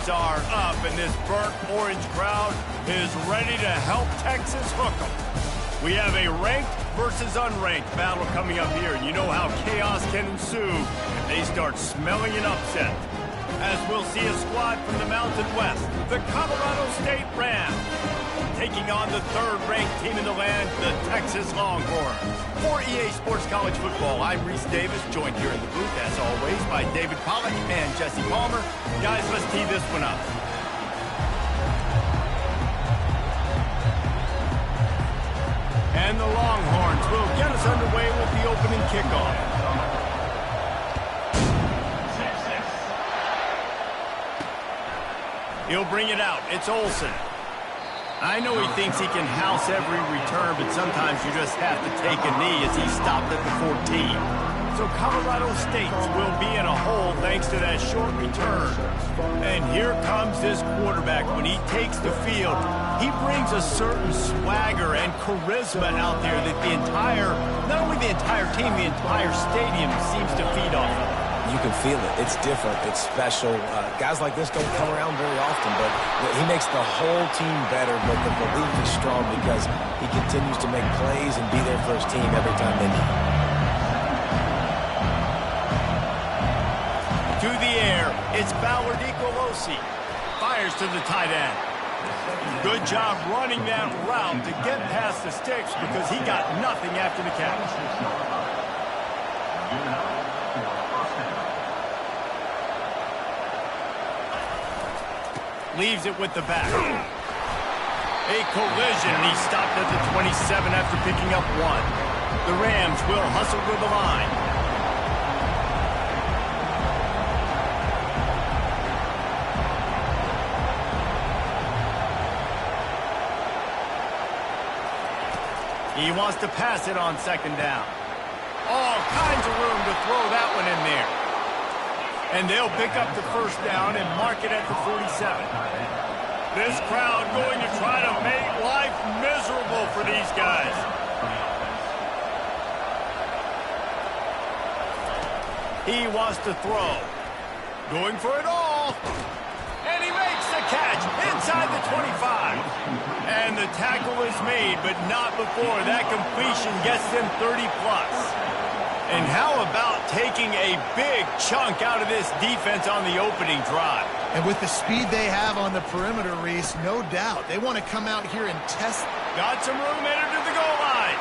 Flames are up, and this burnt orange crowd is ready to help Texas hook them. We have a ranked versus unranked battle coming up here, and you know how chaos can ensue if they start smelling an upset. As we'll see a squad from the Mountain West, the Colorado State Rams, taking on the third-ranked team in the land, the Texas Longhorns. For EA Sports College Football, I'm Reese Davis, joined here in the booth, as always, by David Pollack and Jesse Palmer. Guys, let's tee this one up. And the Longhorns will get us underway with the opening kickoff. He'll bring it out. It's Olsen. I know he thinks he can house every return, but sometimes you just have to take a knee as he stopped at the 14. So Colorado State will be in a hole thanks to that short return. And here comes this quarterback. When he takes the field, he brings a certain swagger and charisma out there that the entire, not only the entire team, the entire stadium seems to feed off of. You can feel it. It's different. It's special. Guys like this don't come around very often, but he makes the whole team better, but the belief is strong because he continues to make plays and be there for his team every time they need. To the air, it's Ballard Nicolosi. Fires to the tight end. Good job running that route to get past the sticks because he got nothing after the catch. Leaves it with the back. A collision, and he stopped at the 27 after picking up one. The Rams will hustle to the line. He wants to pass it on second down. All kinds of room to throw that one in there. And they'll pick up the first down and mark it at the 47. This crowd going to try to make life miserable for these guys. He wants to throw. Going for it all. And he makes the catch inside the 25. And the tackle is made, but not before that completion gets them 30+. And how about taking a big chunk out of this defense on the opening drive? And with the speed they have on the perimeter, Reese, no doubt. They want to come out here and test. Got some room headed to the goal line.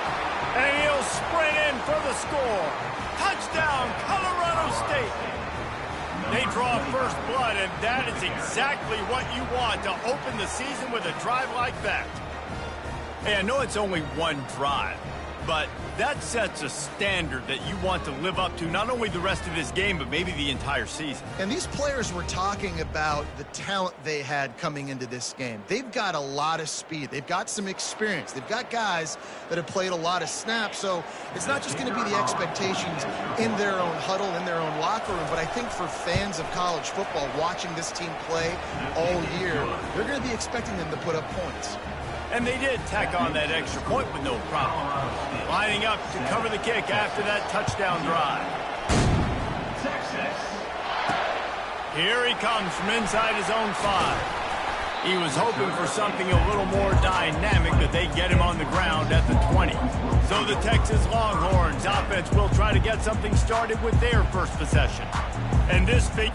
And he'll sprint in for the score. Touchdown, Colorado State. They draw first blood, and that is exactly what you want to open the season with a drive like that. Hey, I know it's only one drive, but that sets a standard that you want to live up to, not only the rest of this game, but maybe the entire season. And these players were talking about the talent they had coming into this game. They've got a lot of speed. They've got some experience. They've got guys that have played a lot of snaps, so it's not just going to be the expectations in their own huddle, in their own locker room, but I think for fans of college football watching this team play all year, they're going to be expecting them to put up points. And they did tack on that extra point with no problem. Lining up to cover the kick after that touchdown drive. Here he comes from inside his own 5. He was hoping for something a little more dynamic, but they get him on the ground at the 20. So the Texas Longhorns offense will try to get something started with their first possession. And this big...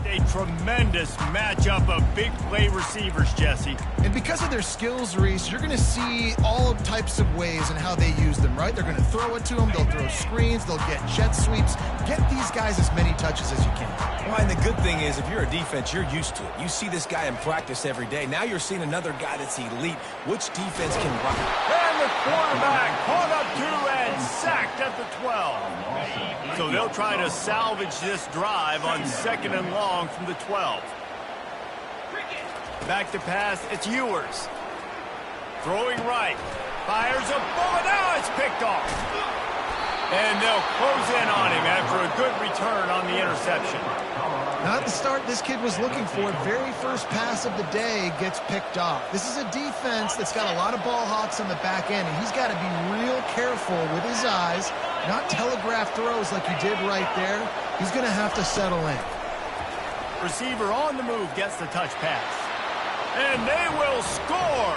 A tremendous matchup of big play receivers, Jesse. And because of their skills, Reese, you're going to see all types of ways and how they use them, right? They're going to throw it to them. They'll throw screens. They'll get jet sweeps. Get these guys as many touches as you can. Well, and the good thing is, if you're a defense, you're used to it. You see this guy in practice every day. Now you're seeing another guy that's elite. Which defense can rock? And the quarterback caught up to and sacked at the 12. So they'll try to salvage this drive on second and long from the 12. Back to pass, it's Ewers. Throwing right. Fires a bullet. Now it's picked off. And they'll close in on him after a good return on the interception. Not the start this kid was looking for. Very first pass of the day gets picked off. This is a defense that's got a lot of ball hawks on the back end, and he's got to be real careful with his eyes, not telegraph throws like he did right there. He's going to have to settle in. Receiver on the move gets the touch pass. And they will score.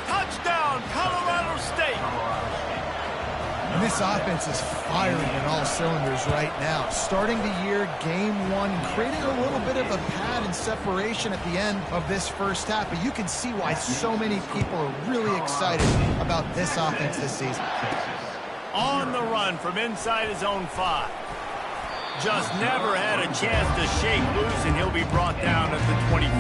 Touchdown, Colorado State. And this offense is firing on all cylinders right now. Starting the year, game one, and creating a little bit of a pad and separation at the end of this first half. But you can see why so many people are really excited about this offense this season. On the run from inside his own 5. Just never had a chance to shake loose, and he'll be brought down at the 24.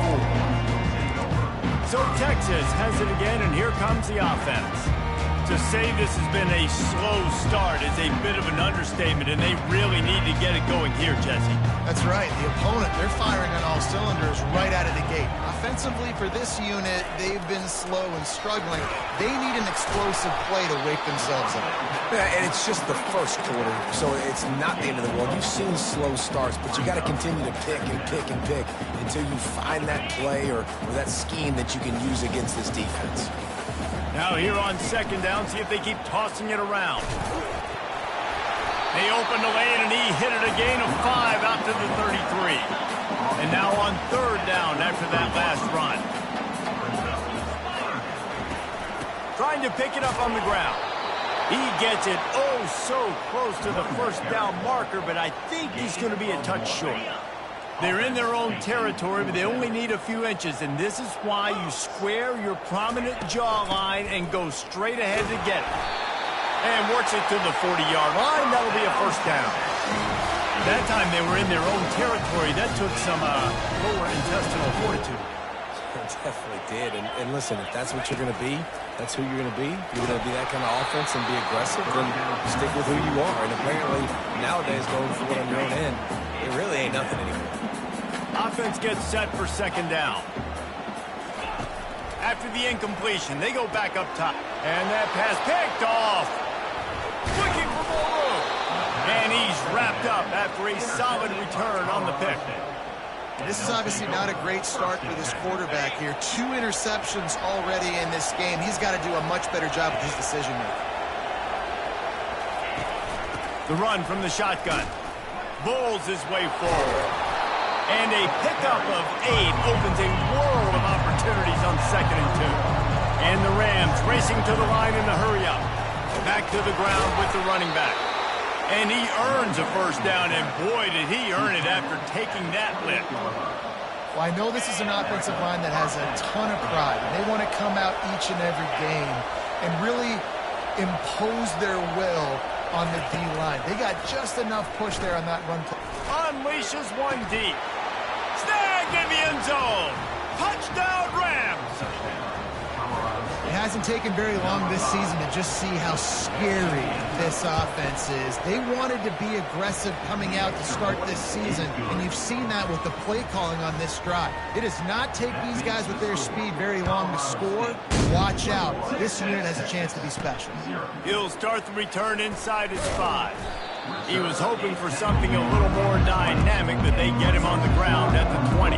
So Texas has it again, and here comes the offense. To say this has been a slow start is a bit of an understatement, and they really need to get it going here, Jesse. That's right. The opponent, they're firing on all cylinders right out of the gate. Offensively for this unit, they've been slow and struggling. They need an explosive play to wake themselves up. Yeah, and it's just the first quarter, so it's not the end of the world. You've seen slow starts, but you got to continue to pick and pick and pick until you find that play or that scheme that you can use against this defense. Now here on second down, see if they keep tossing it around. They open the lane, and he hit it a gain of 5 out to the 33. And now on third down after that last run. Trying to pick it up on the ground. He gets it oh so close to the first down marker, but I think he's going to be a touch short. They're in their own territory, but they only need a few inches, and this is why you square your prominent jawline and go straight ahead to get it. And works it to the 40-yard line. That'll be a first down. That time they were in their own territory. That took some lower intestinal fortitude. It definitely did. And listen, if that's what you're going to be, that's who you're going to be. If you're going to be that kind of offense and be aggressive, then stick with who you are. And apparently, nowadays, going for it on your own end, it really ain't nothing anymore. Offense gets set for second down. After the incompletion, they go back up top. And that pass picked off. Looking for more room. And he's wrapped up after a solid return on the pick. This is obviously not a great start for this quarterback here. 2 interceptions already in this game. He's got to do a much better job with his decision-making. The run from the shotgun. Bowls his way forward. And a pickup of 8 opens a world of opportunities on 2nd and 2. And the Rams racing to the line in a hurry-up. Back to the ground with the running back. And he earns a first down, and boy, did he earn it after taking that lick. Well, I know this is an offensive line that has a ton of pride. They want to come out each and every game and really impose their will on the D-line. They got just enough push there on that run play. Unleashes one deep. Snagged in the end zone. Touchdown, Rams. It hasn't taken very long this season to just see how scary this offense is. They wanted to be aggressive coming out to start this season, and you've seen that with the play calling on this drive. It does not take these guys with their speed very long to score. Watch out. This unit has a chance to be special. He'll start the return inside his 5. He was hoping for something a little more dynamic, but they get him on the ground at the 20.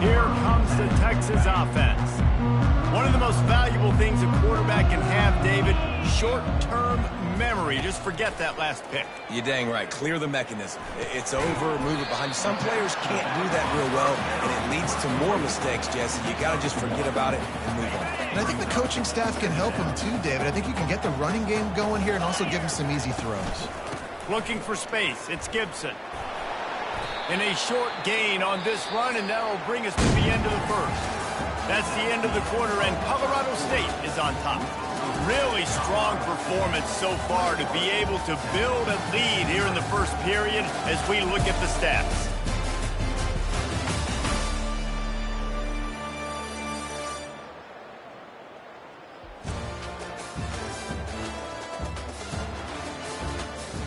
Here comes the Texas offense. One of the most valuable things a quarterback can have, David, short-term memory. Just forget that last pick. You're dang right. Clear the mechanism. It's over, move it behind you. Some players can't do that real well, and it leads to more mistakes, Jesse. You got to just forget about it and move on. And I think the coaching staff can help him too, David. I think you can get the running game going here and also give him some easy throws. Looking for space. It's Gibson. And a short gain on this run, and that'll bring us to the end of the first. That's the end of the quarter, and Colorado State is on top. Really strong performance so far to be able to build a lead here in the first period as we look at the stats.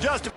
Just a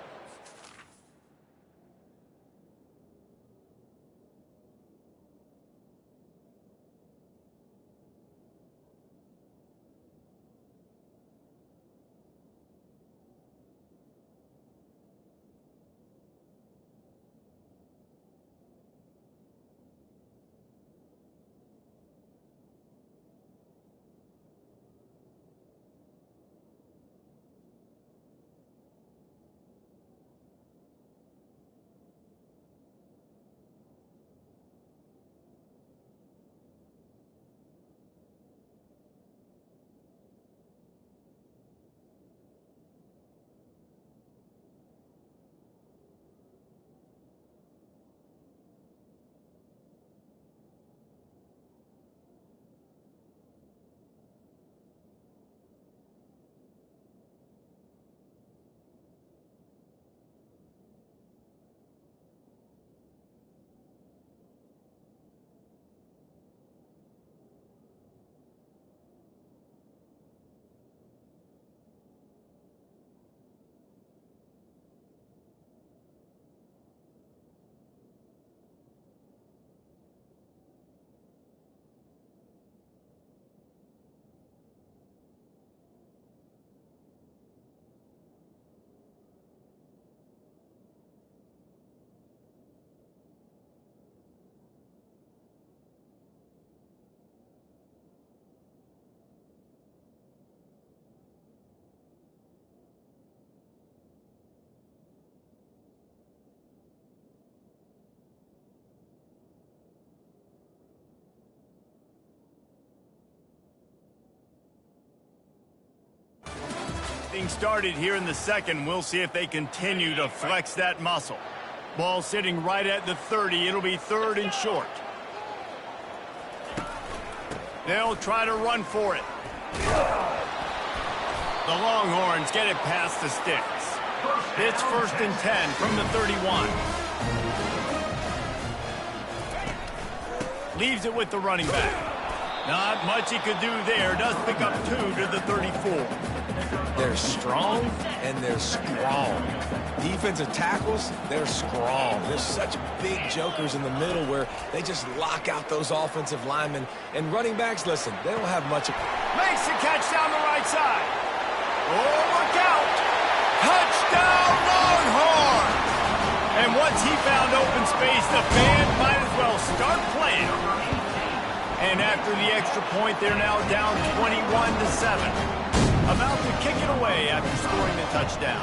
Getting started here in the second. We'll see if they continue to flex that muscle. Ball sitting right at the 30. It'll be 3rd and short. They'll try to run for it. The Longhorns get it past the sticks. It's 1st and 10 from the 31. Leaves it with the running back. Not much he could do there. Does pick up 2 to the 34. They're strong and they're strong. Defensive tackles, they're strong. There's such big jokers in the middle where they just lock out those offensive linemen. And running backs, listen, they don't have much. Makes the catch down the right side. Oh, look out. Touchdown, Longhorns! And once he found open space, the fans might as well start playing. And after the extra point, they're now down 21-7. About to kick it away after scoring the touchdown.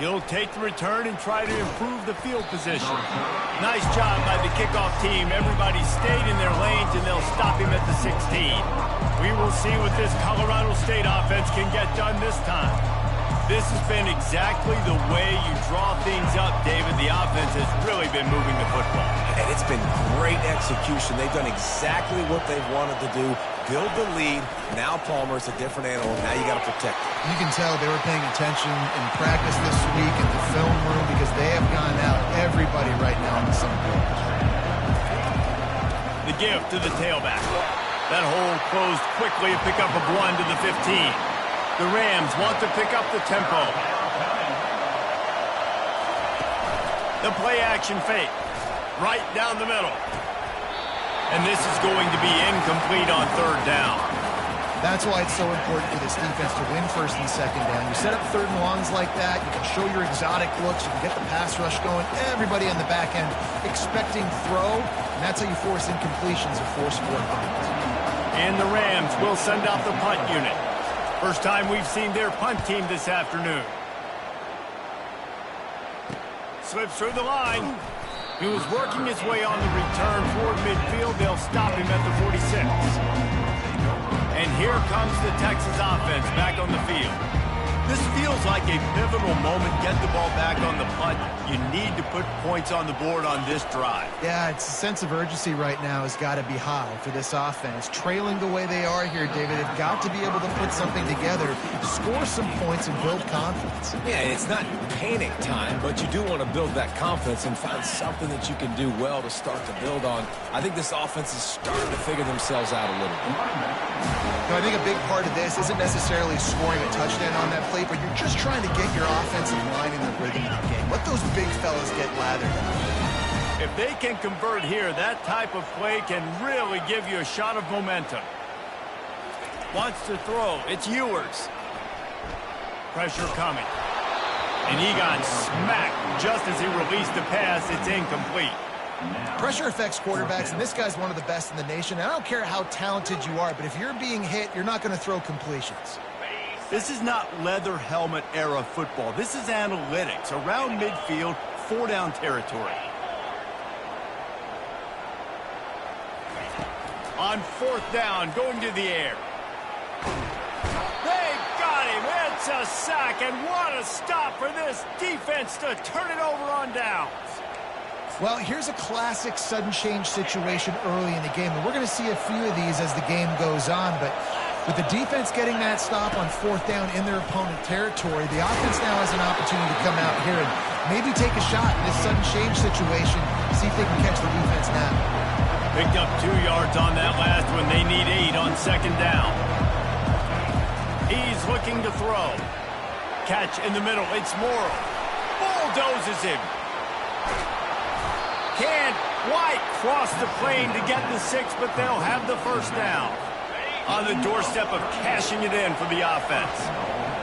He'll take the return and try to improve the field position. Nice job by the kickoff team. Everybody stayed in their lanes, and they'll stop him at the 16. We will see what this Colorado State offense can get done this time. This has been exactly the way you draw things up, David. The offense has really been moving the football. And it's been great execution. They've done exactly what they've wanted to do. Build the lead. Now Palmer's a different animal. Now you got to protect it. You can tell they were paying attention in practice this week in the film room because they have gone out everybody right now on the same page. The give to the tailback. That hole closed quickly to pick up a 1 to the 15. The Rams want to pick up the tempo. The play action fake. Right down the middle. And this is going to be incomplete on 3rd down. That's why it's so important for this defense to win 1st and 2nd down. You set up 3rd and longs like that. You can show your exotic looks. You can get the pass rush going. Everybody on the back end expecting throw. And that's how you force incompletions and force 4 points. And the Rams will send out the punt unit. First time we've seen their punt team this afternoon. Slips through the line. He was working his way on the return toward midfield. They'll stop him at the 46. And here comes the Texas offense back on the field. This feels like a pivotal moment. Get the ball back on the punt. You need to put points on the board on this drive. Yeah, it's a sense of urgency right now has got to be high for this offense. Trailing the way they are here, David, they've got to be able to put something together, score some points, and build confidence. Yeah, it's not panic time, but you do want to build that confidence and find something that you can do well to start to build on. I think this offense is starting to figure themselves out a little bit. I think a big part of this isn't necessarily scoring a touchdown on that play, but you're just trying to get your offensive line in the rhythm of the game. Let those big fellas get lathered up. If they can convert here, that type of play can really give you a shot of momentum. Wants to throw. It's Ewers. Pressure coming. And he got smacked just as he released the pass. It's incomplete. Pressure affects quarterbacks, and this guy's one of the best in the nation. I don't care how talented you are, but if you're being hit, you're not going to throw completions. This is not leather helmet era football. This is analytics. Around midfield, 4-down territory. On 4th down, going to the air. They got him. It's a sack, and what a stop for this defense to turn it over on downs. Well, here's a classic sudden change situation early in the game, and we're going to see a few of these as the game goes on, but with the defense getting that stop on 4th down in their opponent territory, the offense now has an opportunity to come out here and maybe take a shot in this sudden change situation, see if they can catch the defense now. Picked up 2 yards on that last one. They need 8 on 2nd down. He's looking to throw. Catch in the middle. It's Morrow. Bulldozes him. Can't quite cross the plane to get the 6, but they'll have the 1st down. On the doorstep of cashing it in for the offense.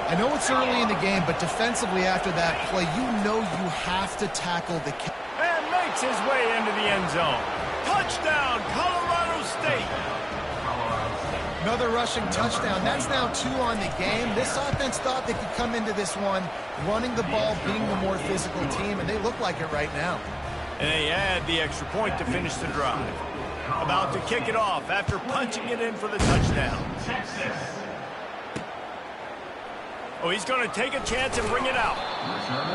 I know it's early in the game, but defensively after that play, you know you have to tackle the... And makes his way into the end zone. Touchdown, Colorado State. Another rushing touchdown. That's now 2 on the game. This offense thought they could come into this one running the ball, being the more physical team, and they look like it right now. And they add the extra point to finish the drive. About to kick it off after punching it in for the touchdown. Oh, he's going to take a chance and bring it out.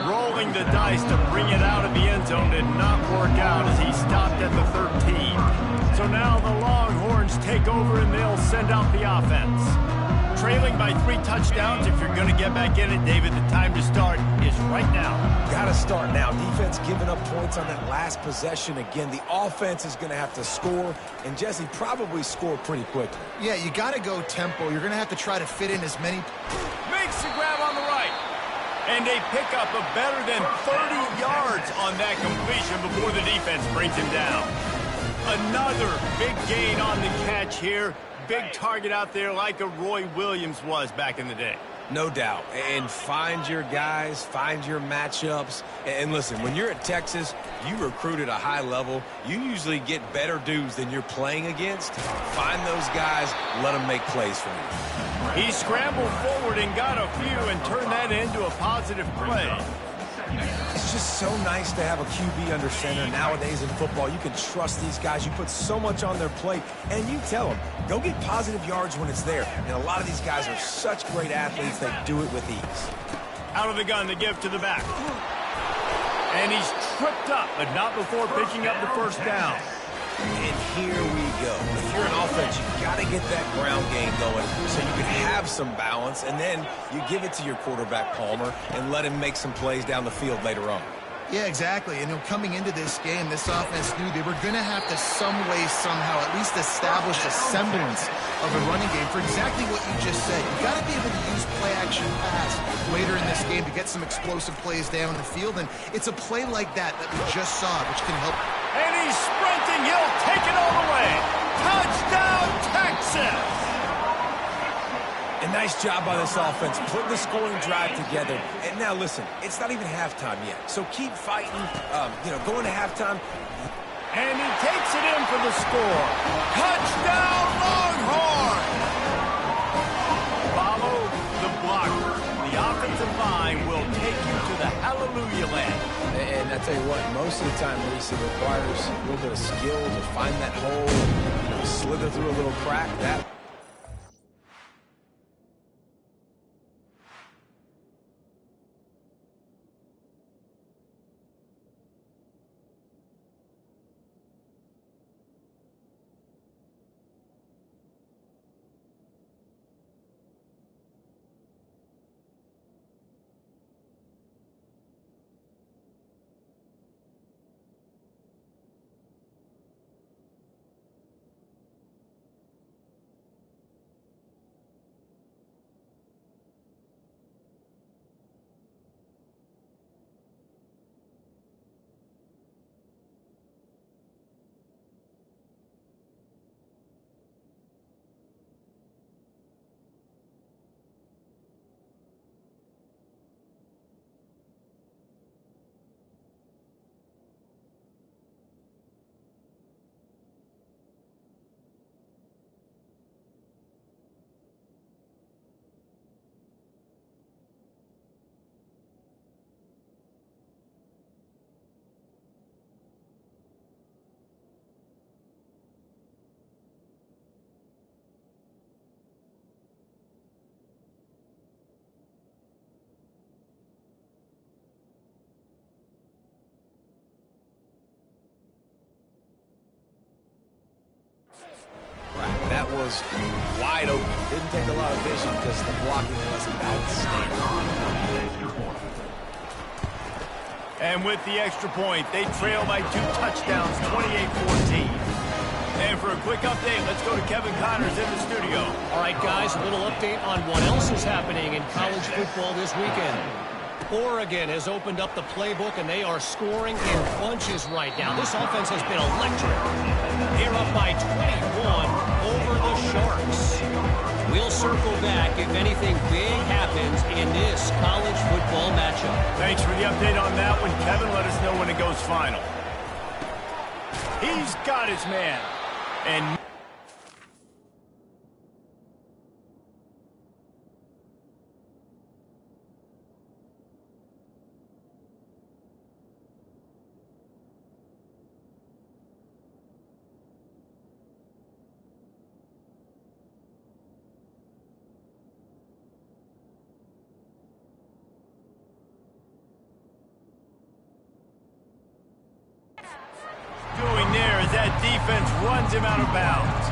Rolling the dice to bring it out of the end zone did not work out as he stopped at the 13. So now the Longhorns take over and they'll send out the offense. Trailing by 3 touchdowns, if you're going to get back in it, David, the time to start is right now. Got to start now. Defense giving up points on that last possession. Again, the offense is going to have to score, and Jesse probably score pretty quickly. Yeah, you got to go tempo. You're going to have to try to fit in as many. Makes the grab on the right. And they pick up a better than 30 yards on that completion before the defense brings him down. Another big gain on the catch here. Big target out there like a Roy Williams was back in the day. No doubt. And find your guys, find your matchups. And listen, when you're at Texas, you recruit at a high level. You usually get better dudes than you're playing against. Find those guys, let them make plays for you. He scrambled forward and got a few and turned that into a positive play. It's just so nice to have a QB under center. Nowadays in football, you can trust these guys. You put so much on their plate, and you tell them, go get positive yards when it's there. And a lot of these guys are such great athletes that do it with ease. Out of the gun to give to the back. And he's tripped up, but not before picking up the first down. And here we go. If you're an offense, you got to get that ground game going so you can have some balance, and then you give it to your quarterback, Palmer, and let him make some plays down the field later on. Yeah, exactly. And coming into this game, this offense knew they were going to have to some way, somehow, at least establish a semblance of a running game for exactly what you just said. You got to be able to use play-action pass later in this game to get some explosive plays down the field, and it's a play like that we just saw, which can help. And he's sprinting. He'll take it all the way. Touchdown, Texas! A nice job by this offense, putting the scoring drive together. And now, listen, it's not even halftime yet. So keep fighting, going to halftime. And he takes it in for the score. Touchdown, Longhorn! Follow the blocker. The offensive line will take you to the hallelujah land. And I tell you what, most of the time, Reese, it requires a little bit of skill to find that hole, slither through a little crack. That was wide open. Didn't take a lot of vision because the blocking was outstanding. And with the extra point, they trail by 2 touchdowns, 28-14. And for a quick update, let's go to Kevin Connors in the studio. All right, guys, a little update on what else is happening in college football this weekend. Oregon has opened up the playbook, and they are scoring in bunches right now. This offense has been electric. They're up by 21 over the Sharks. We'll circle back if anything big happens in this college football matchup. Thanks for the update on that one, Kevin. Let us know when it goes final. He's got his man. And as that defense runs him out of bounds.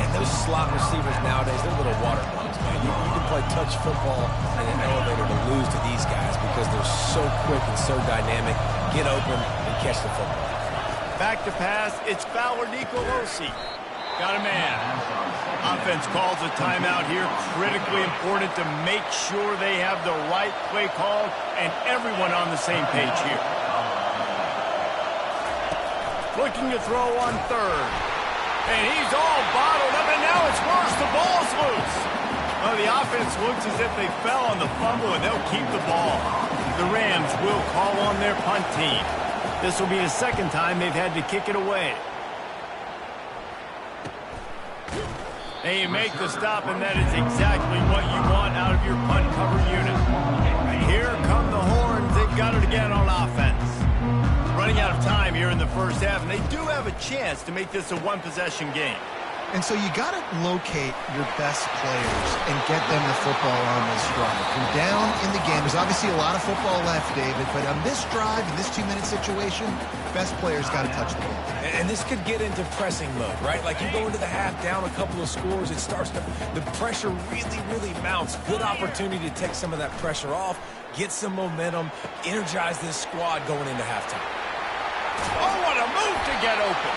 And those slot receivers nowadays, they're little water bugs, man. You can play touch football in an elevator to lose to these guys because they're so quick and so dynamic. Get open and catch the football. Back to pass, it's Fowler Nicolosi. Got a man. Offense calls a timeout here. Critically important to make sure they have the right play called and everyone on the same page here. Looking to throw on third. And he's all bottled up, and now it's worse. The ball's loose. Well, the offense looks as if they fell on the fumble, and they'll keep the ball. The Rams will call on their punt team. This will be the second time they've had to kick it away. They make the stop, and that is exactly what you want out of your punt cover unit. Here come the horns. They've got it again on offense. Running out of time here in the first half, and they do have a chance to make this a one-possession game. And so you got to locate your best players and get them the football on this drive. You're down in the game. There's obviously a lot of football left, David, but on this drive, in this 2-minute situation, best players got to touch the ball. And this could get into pressing mode, right? Like you go into the half down a couple of scores, it starts to, the pressure really mounts. Good opportunity to take some of that pressure off, get some momentum, energize this squad going into halftime. Oh, what a move to get open.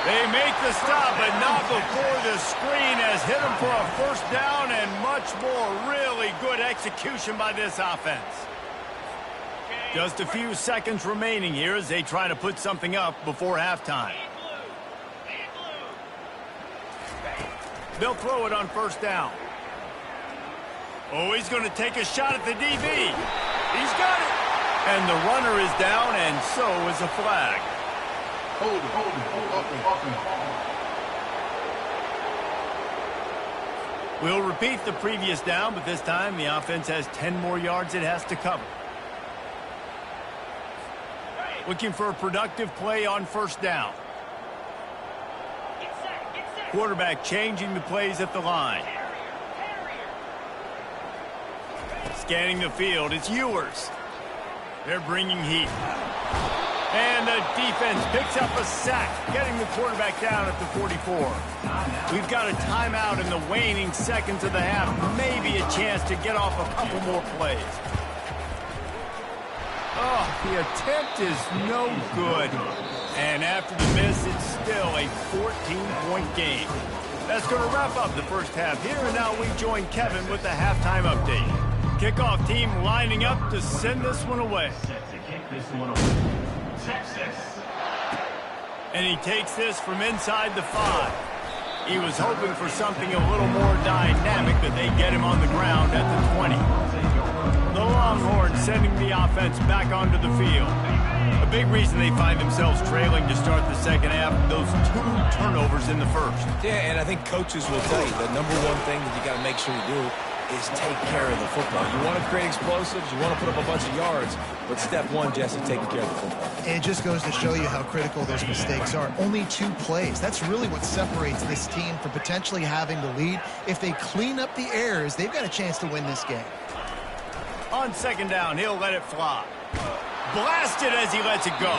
They make the stop, but not before the screen has hit them for a first down and much more. Really good execution by this offense. Just a few seconds remaining here as they try to put something up before halftime. They'll throw it on first down. Oh, he's going to take a shot at the DB. He's got it. And the runner is down, and so is a flag. We'll repeat the previous down, but this time the offense has 10 more yards it has to cover. Looking for a productive play on first down. Quarterback changing the plays at the line. Scanning the field, it's Ewers. They're bringing heat. And the defense picks up a sack, getting the quarterback down at the 44. We've got a timeout in the waning seconds of the half. Maybe a chance to get off a couple more plays. Oh, the attempt is no good. And after the miss, it's still a 14-point game. That's going to wrap up the first half here, and now we join Kevin with the halftime update. Kickoff team lining up to send this one away. And he takes this from inside the 5. He was hoping for something a little more dynamic, but they get him on the ground at the 20. The Longhorns sending the offense back onto the field. A big reason they find themselves trailing to start the second half, those 2 turnovers in the first. Yeah, and I think coaches will tell you the number one thing that you got to make sure you do is take care of the football. You want to create explosives, you want to put up a bunch of yards, but step one, Jesse, taking care of the football. And it just goes to show you how critical those mistakes are. Only 2 plays. That's really what separates this team from potentially having the lead. If they clean up the errors, they've got a chance to win this game. On second down, he'll let it fly. Blasted as he lets it go.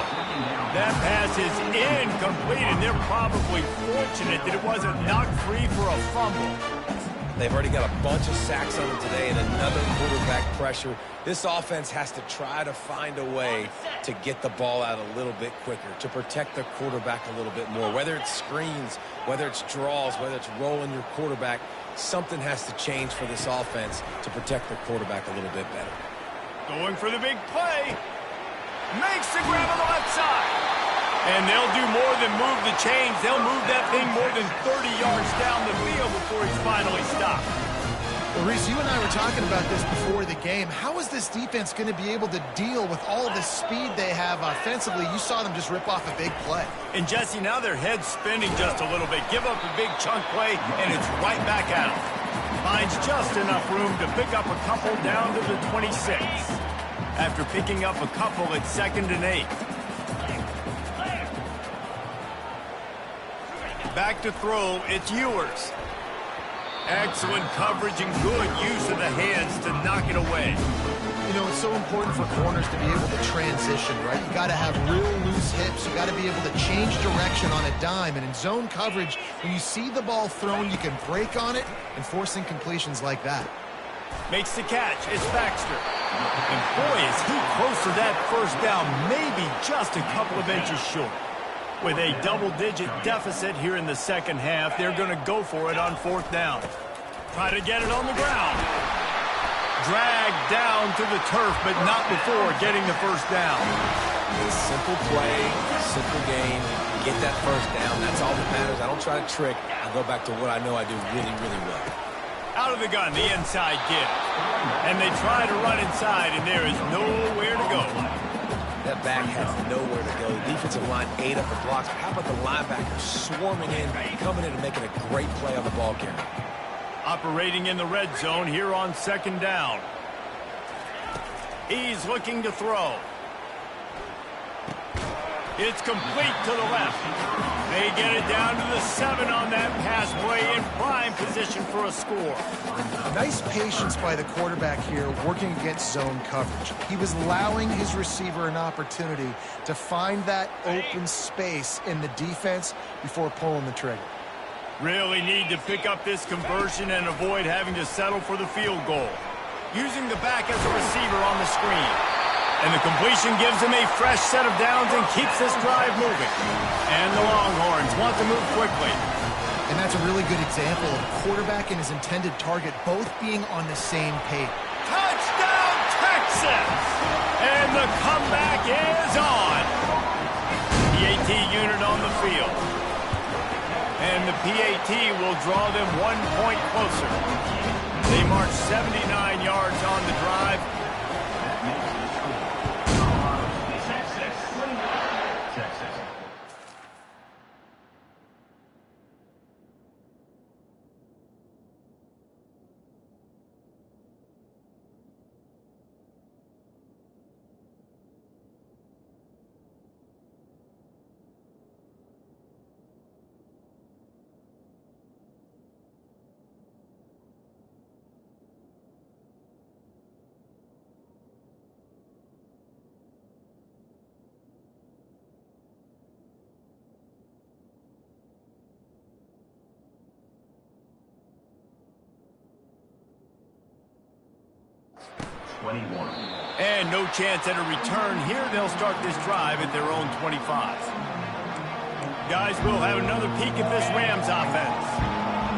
That pass is incomplete, and they're probably fortunate that it wasn't knocked free for a fumble. They've already got a bunch of sacks on them today and another quarterback pressure. This offense has to try to find a way to get the ball out a little bit quicker, to protect the quarterback a little bit more. Whether it's screens, whether it's draws, whether it's rolling your quarterback, something has to change for this offense to protect the quarterback a little bit better. Going for the big play. Makes the grab on the left side. And they'll do more than move the chains. They'll move that thing more than 30 yards down the field before he's finally stopped. Well, Reese, you and I were talking about this before the game. How is this defense going to be able to deal with all the speed they have offensively? You saw them just rip off a big play. And, Jesse, now their head's spinning just a little bit. Give up a big chunk play, and it's right back out. Finds just enough room to pick up a couple down to the 26. After picking up a couple, it's 2nd and 8. Back to throw, it's Ewers. Excellent coverage and good use of the hands to knock it away. You know, it's so important for corners to be able to transition, right? You got to have real loose hips. You got to be able to change direction on a dime. And in zone coverage, when you see the ball thrown, you can break on it and force incompletions like that. Makes the catch. It's Baxter. And boy, is he close to that first down, maybe just a couple of inches short. With a double-digit deficit here in the second half, they're going to go for it on fourth down. Try to get it on the ground. Dragged down to the turf, but not before getting the first down. It's simple play, simple game. Get that first down. That's all that matters. I don't try to trick. I go back to what I know I do really, really well. Out of the gun, the inside give. And they try to run inside, and there is nowhere to go. That back has nowhere to go. The defensive line ate up the blocks. How about the linebackers swarming in, coming in and making a great play on the ball carrier? Operating in the red zone here on second down. He's looking to throw. It's complete to the left. They get it down to the 7 on that pass play in prime position for a score. Nice patience by the quarterback here working against zone coverage. He was allowing his receiver an opportunity to find that open space in the defense before pulling the trigger. Really need to pick up this conversion and avoid having to settle for the field goal. Using the back as a receiver on the screen. And the completion gives him a fresh set of downs and keeps this drive moving. And the Longhorns want to move quickly. And that's a really good example of quarterback and his intended target both being on the same page. Touchdown, Texas! And the comeback is on. PAT unit on the field. And the PAT will draw them 1 point closer. They march 79 yards on the drive. And no chance at a return here. They'll start this drive at their own 25. Guys, we'll have another peek at this Rams offense.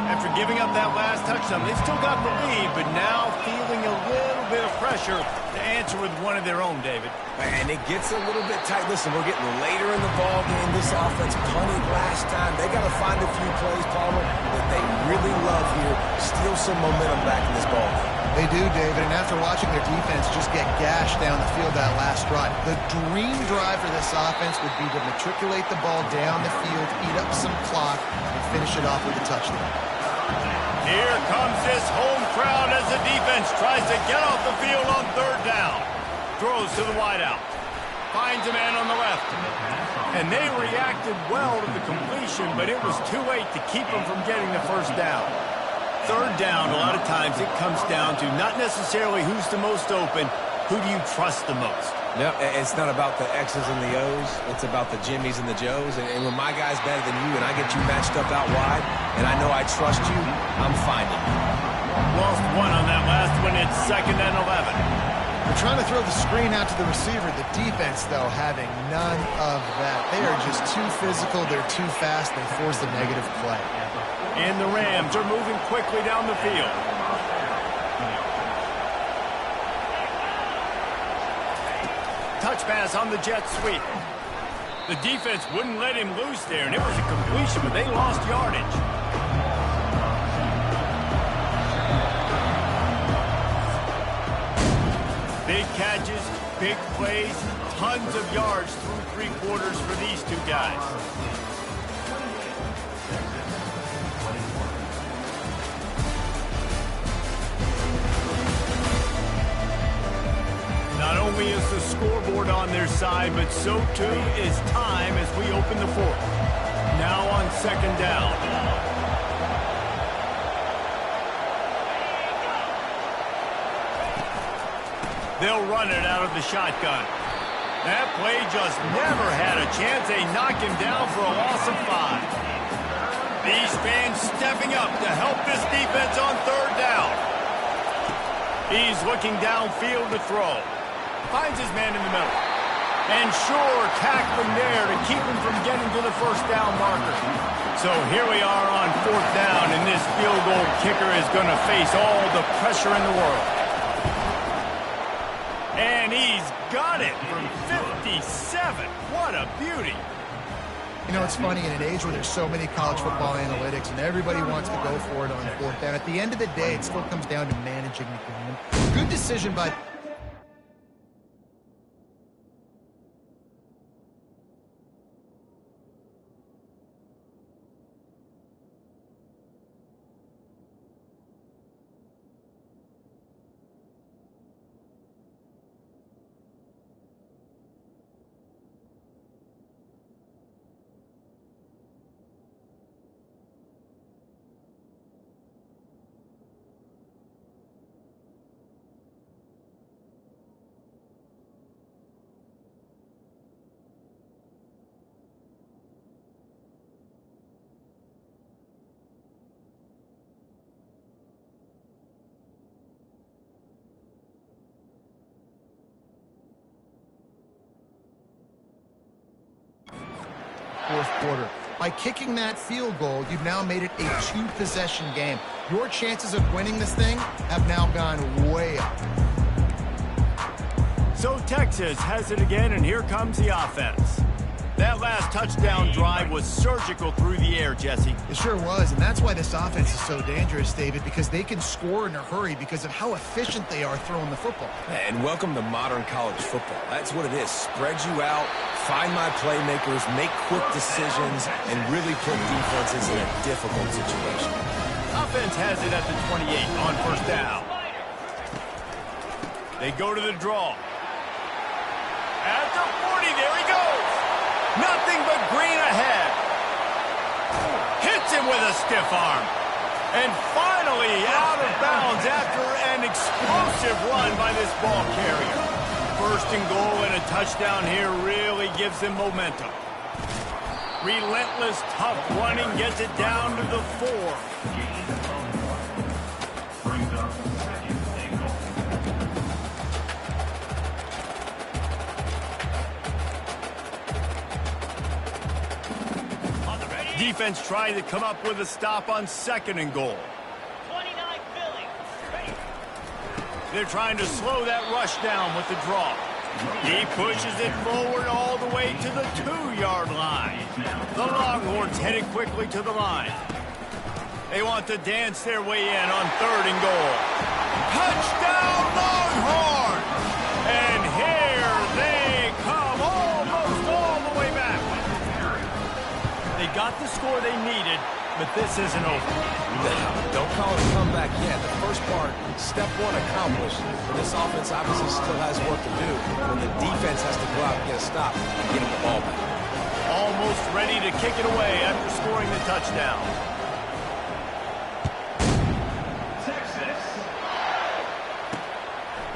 After giving up that last touchdown, they've still got the lead, but now feeling a little bit of pressure to answer with one of their own, David. And it gets a little bit tight. Listen, we're getting later in the ball game. This offense punted last time. They got to find a few plays, Palmer, that they really love here. Steal some momentum back in this ball game. They do, David, and after watching their defense just get gashed down the field that last drive, the dream drive for this offense would be to matriculate the ball down the field, eat up some clock, and finish it off with a touchdown. Here comes this home crowd as the defense tries to get off the field on third down. Throws to the wideout. Finds a man on the left. And they reacted well to the completion, but it was too late to keep them from getting the first down. Third down, a lot of times it comes down to not necessarily who's the most open, who do you trust the most? No, it's not about the X's and the O's. It's about the Jimmies and the Joes. And when my guy's better than you and I get you matched up out wide, and I know I trust you, I'm finding you. Lost one on that last one. It's 2nd and 11. They're trying to throw the screen out to the receiver. The defense, though, having none of that. They are just too physical. They're too fast. They force a negative play. And the Rams are moving quickly down the field. Touch pass on the jet sweep. The defense wouldn't let him loose there, and it was a completion, but they lost yardage. Big catches, big plays, tons of yards through 3 quarters for these two guys. Not only is the scoreboard on their side, but so too is time as we open the fourth. Now on 2nd down. They'll run it out of the shotgun. That play just never had a chance. A knock him down for a loss of 5. These fans stepping up to help this defense on 3rd down. He's looking downfield to throw. Finds his man in the middle. And sure, tackling there to keep him from getting to the 1st down marker. So here we are on 4th down, and this field goal kicker is going to face all the pressure in the world. And he's got it from 57. What a beauty. You know, it's funny, in an age where there's so many college football analytics and everybody wants to go for it on 4th down, at the end of the day, it still comes down to managing the game. Good decision by... Fourth quarter. By kicking that field goal, you've now made it a 2-possession game. Your chances of winning this thing have now gone way up. So Texas has it again, and here comes the offense. That last touchdown drive was surgical through the air, Jesse. It sure was, and that's why this offense is so dangerous, David, because they can score in a hurry because of how efficient they are throwing the football. And welcome to modern college football. That's what it is. Spread you out, find my playmakers, make quick decisions, and really put defenses in a difficult situation. Offense has it at the 28 on 1st down. They go to the draw. At the 40, there he goes. Nothing but green ahead. Hits him with a stiff arm. And finally out of bounds after an explosive run by this ball carrier. 1st and goal and a touchdown here really gives them momentum. Relentless, tough running gets it down to the 4. Defense trying to come up with a stop on 2nd and goal. 29 Philly. They're trying to slow that rush down with the draw. He pushes it forward all the way to the 2-yard line. The Longhorns headed quickly to the line. They want to dance their way in on 3rd and goal. Touchdown Longhorns! And here they come almost all the way back. They got the score they needed, but this isn't over. Don't call it a comeback yet. The first part, step 1 accomplished. But this offense obviously still has work to do when the defense has to go out and get a stop and get the ball back. Almost ready to kick it away after scoring the touchdown.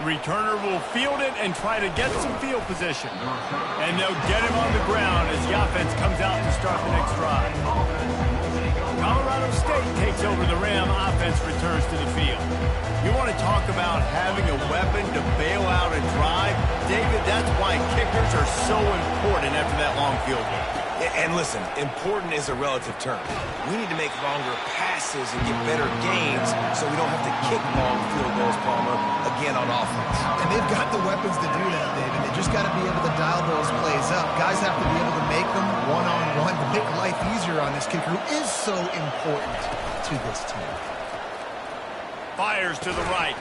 Returner will field it and try to get some field position. And they'll get him on the ground as the offense comes out to start the next drive. Colorado State takes over the rim. Offense returns to the field. You want to talk about having a weapon to bail out a drive? David, that's why kickers are so important after that long field goal. And listen, important is a relative term. We need to make longer passes and get better gains so we don't have to kick long field goals, Palmer, again on offense. And they've got the weapons to do that, David. They just got to be able to dial those plays up. Guys have to be able to make them one-on-one to make life easier on this kicker who is so important to this team. Fires to the right.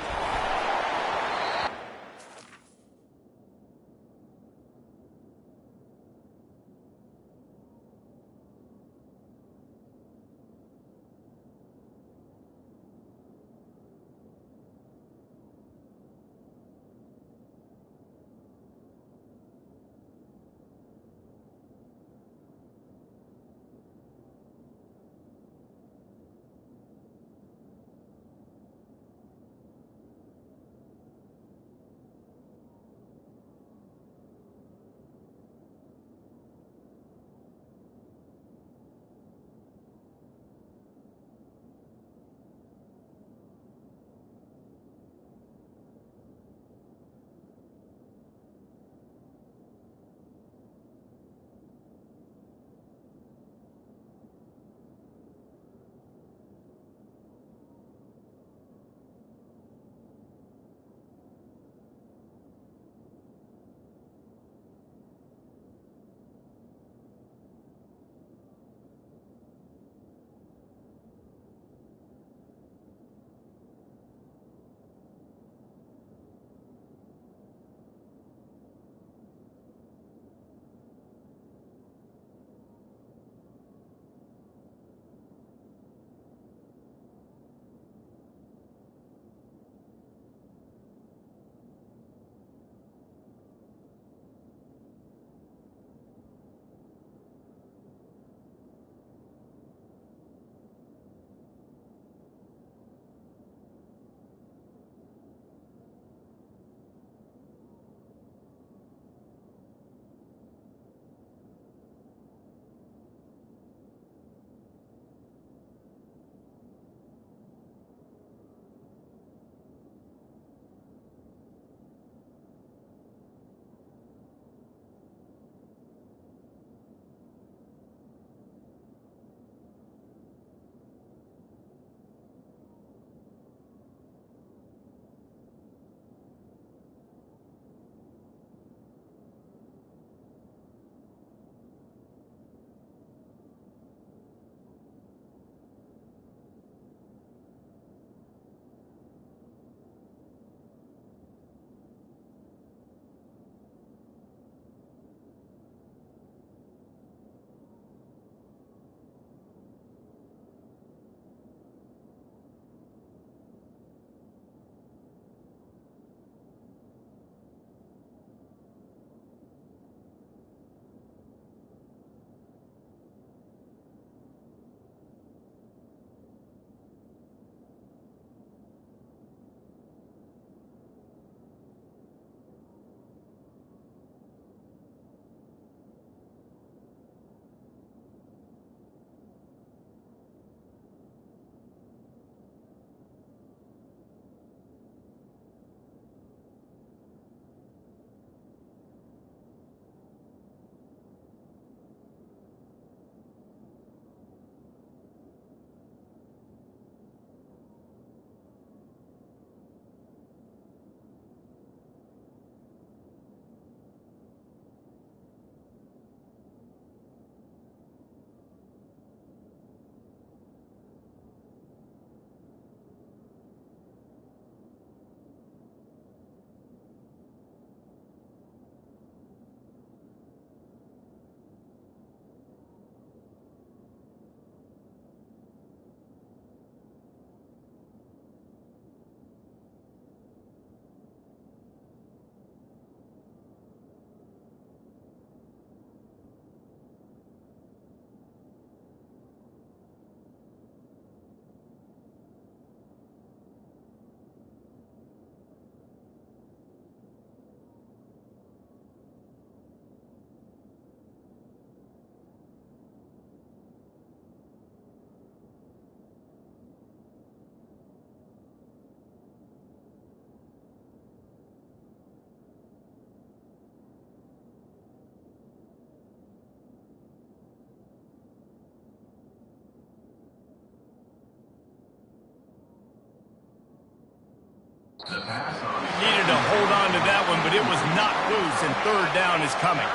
knocked loose, and third down is coming.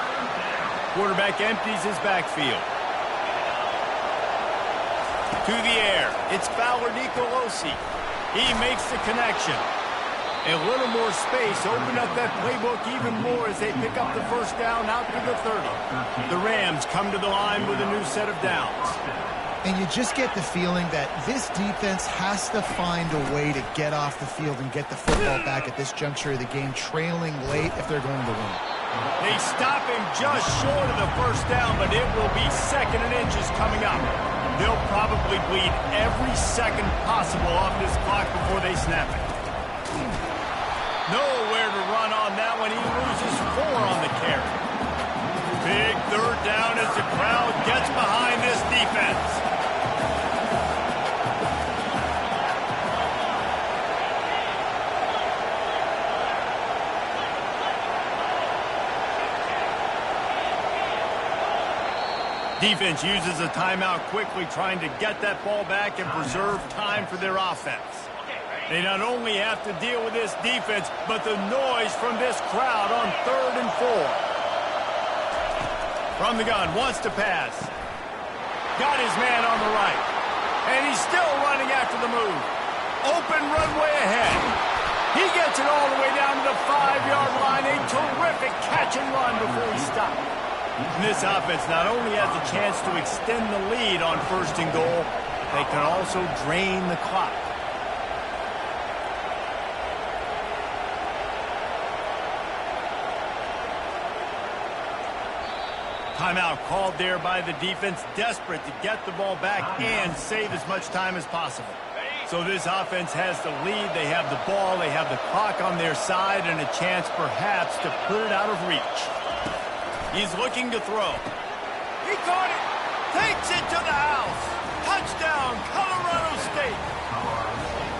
Quarterback empties his backfield. To the air. It's Fowler Nicolosi. He makes the connection. A little more space. Open up that playbook even more as they pick up the first down out to the 30. The Rams come to the line with a new set of downs. And you just get the feeling that this defense has to find a way to get off the field and get the football back at this juncture of the game, trailing late if they're going to win. They stop him just short of the first down, but it will be second and inches coming up. They'll probably bleed every second possible off this clock before they snap it. Nowhere to run on that one. He loses 4 on the carry. Big third down as the crowd gets behind this defense. Defense uses a timeout quickly, trying to get that ball back and preserve time for their offense. They not only have to deal with this defense, but the noise from this crowd on 3rd and 4. From the gun, wants to pass. Got his man on the right. And he's still running after the move. Open runway ahead. He gets it all the way down to the 5-yard line. A terrific catch and run before he stopped. And this offense not only has a chance to extend the lead on 1st and goal, they can also drain the clock. Timeout called there by the defense, desperate to get the ball back and save as much time as possible. So this offense has the lead. They have the ball. They have the clock on their side and a chance perhaps to put it out of reach. He's looking to throw. He caught it. Takes it to the house. Touchdown, Colorado State.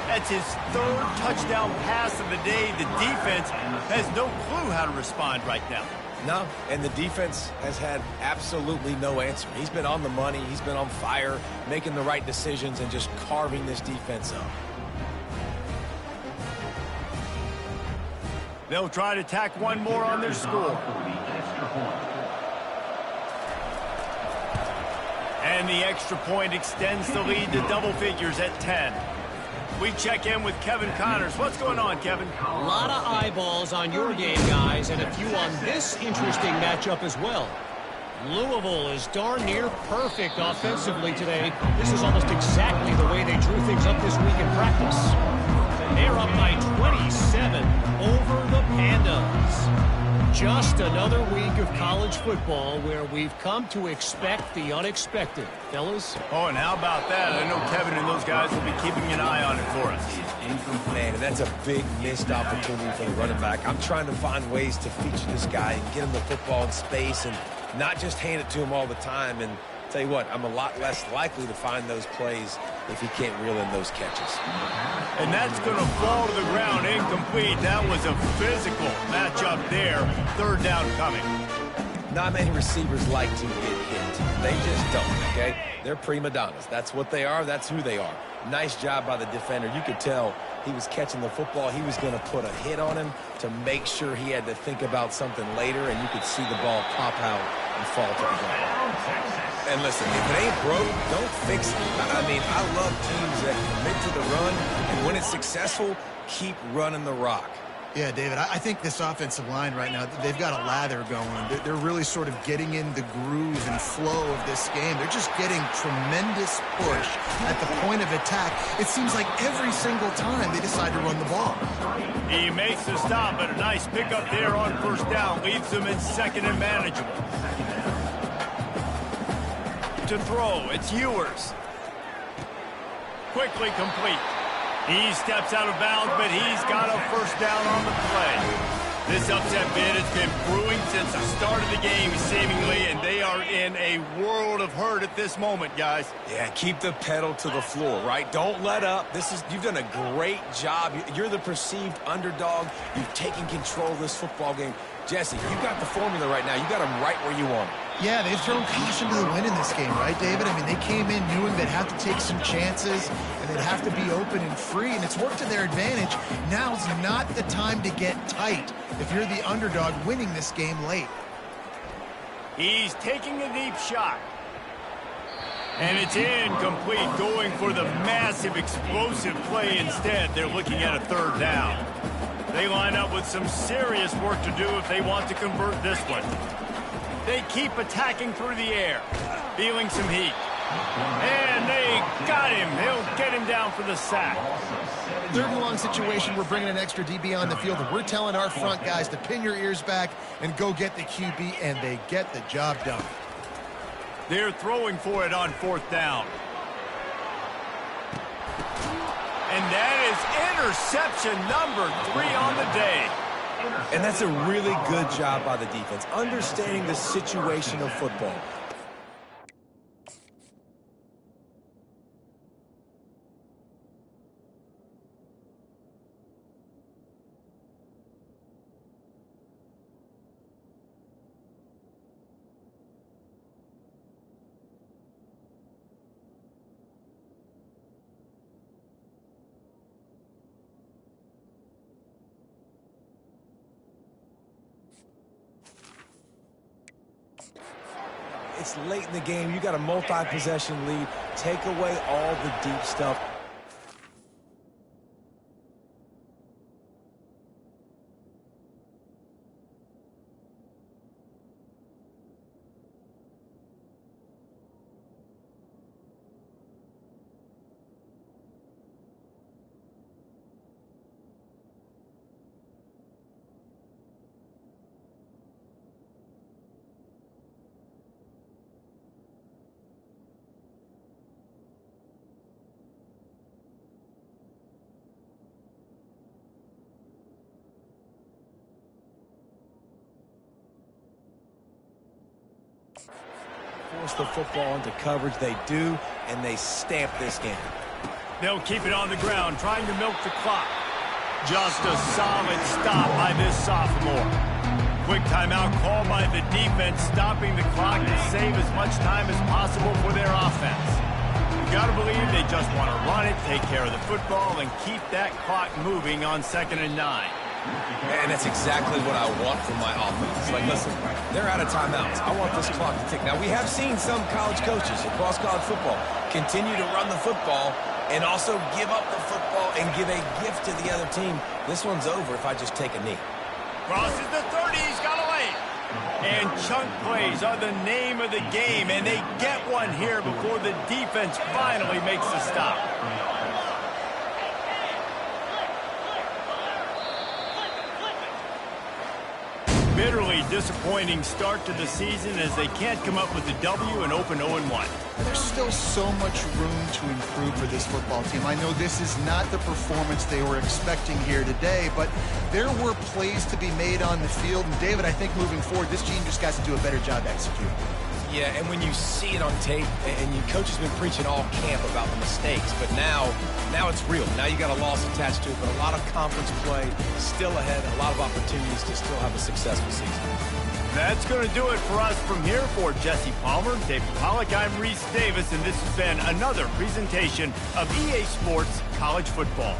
That's his 3rd touchdown pass of the day. The defense has no clue how to respond right now. No, and the defense has had absolutely no answer. He's been on the money. He's been on fire, making the right decisions and just carving this defense up. They'll try to tack one more on their score. And the extra point extends the lead to double figures at 10. We check in with Kevin Connors. What's going on, Kevin? A lot of eyeballs on your game, guys, and a few on this interesting matchup as well. Louisville is darn near perfect offensively today. This is almost exactly the way they drew things up this week in practice. They're up by 27 over the Pandas. Just another week of college football where we've come to expect the unexpected. Fellas? Oh, and how about that? I know Kevin and those guys will be keeping an eye on it for us. Man, and that's a big missed opportunity for the running back. I'm trying to find ways to feature this guy and get him the football in space and not just hand it to him all the time. And tell you what, I'm a lot less likely to find those plays if he can't reel in those catches. And that's going to fall to the ground incomplete. That was a physical matchup there. 3rd down coming. Not many receivers like to get hit. They just don't, okay? They're prima donnas. That's what they are. That's who they are. Nice job by the defender. You could tell he was catching the football. He was going to put a hit on him to make sure he had to think about something later, and you could see the ball pop out and fall to the ground. And listen, if it ain't broke, don't fix it. I mean, I love teams that commit to the run, and when it's successful, keep running the rock. Yeah, David, I think this offensive line right now, they've got a lather going. They're really sort of getting in the groove and flow of this game. They're just getting tremendous push at the point of attack. It seems like every single time they decide to run the ball. He makes the stop, but a nice pickup there on 1st down. Leaves them in 2nd and manageable. To throw, it's Ewers. Quickly complete. He steps out of bounds, but he's got a 1st down on the play. This upset bid has been brewing since the start of the game, seemingly, and they are in a world of hurt at this moment, guys. Yeah, keep the pedal to the floor, right? Don't let up. You've done a great job. You're the perceived underdog. You've taken control of this football game. Jesse, you got the formula right now. You got them right where you want them. Yeah, they've thrown caution to the wind in this game, right, David? I mean, they came in knowing they'd have to take some chances and they'd have to be open and free, and it's worked to their advantage. Now's not the time to get tight if you're the underdog winning this game late. He's taking a deep shot. And it's incomplete, going for the massive explosive play instead. They're looking at a third down. They line up with some serious work to do if they want to convert this one. They keep attacking through the air, feeling some heat. And they got him. They'll get him down for the sack. Third and long situation, we're bringing an extra DB on the field, and we're telling our front guys to pin your ears back and go get the QB, and they get the job done. They're throwing for it on fourth down. And that is interception number 3 on the day. And that's a really good job by the defense, understanding the situation of football. It's late in the game. You got a multi-possession lead. Take away all the deep stuff. Force the football into coverage. They do, and they stamp this game. They'll keep it on the ground, trying to milk the clock. Just a solid stop by this sophomore. Quick timeout call by the defense, stopping the clock to save as much time as possible for their offense. You got to believe they just want to run it, take care of the football, and keep that clock moving on 2nd and 9. And that's exactly what I want from my offense. Like, listen, they're out of timeouts. I want this clock to tick. Now, we have seen some college coaches across college football continue to run the football and also give up the football and give a gift to the other team. This one's over if I just take a knee. Crosses the 30, he's got away. And chunk plays are the name of the game, and they get one here before the defense finally makes the stop. Bitterly disappointing start to the season as they can't come up with a W and open 0-1. There's still so much room to improve for this football team. I know this is not the performance they were expecting here today, but there were plays to be made on the field. And David, I think moving forward, this team just got to do a better job executing. Yeah, and when you see it on tape, and your coach has been preaching all camp about the mistakes, but now it's real. Now you got a loss attached to it, but a lot of conference play still ahead, a lot of opportunities to still have a successful season. That's going to do it for us from here. For Jesse Palmer, David Pollack, I'm Reese Davis, and this has been another presentation of EA Sports College Football.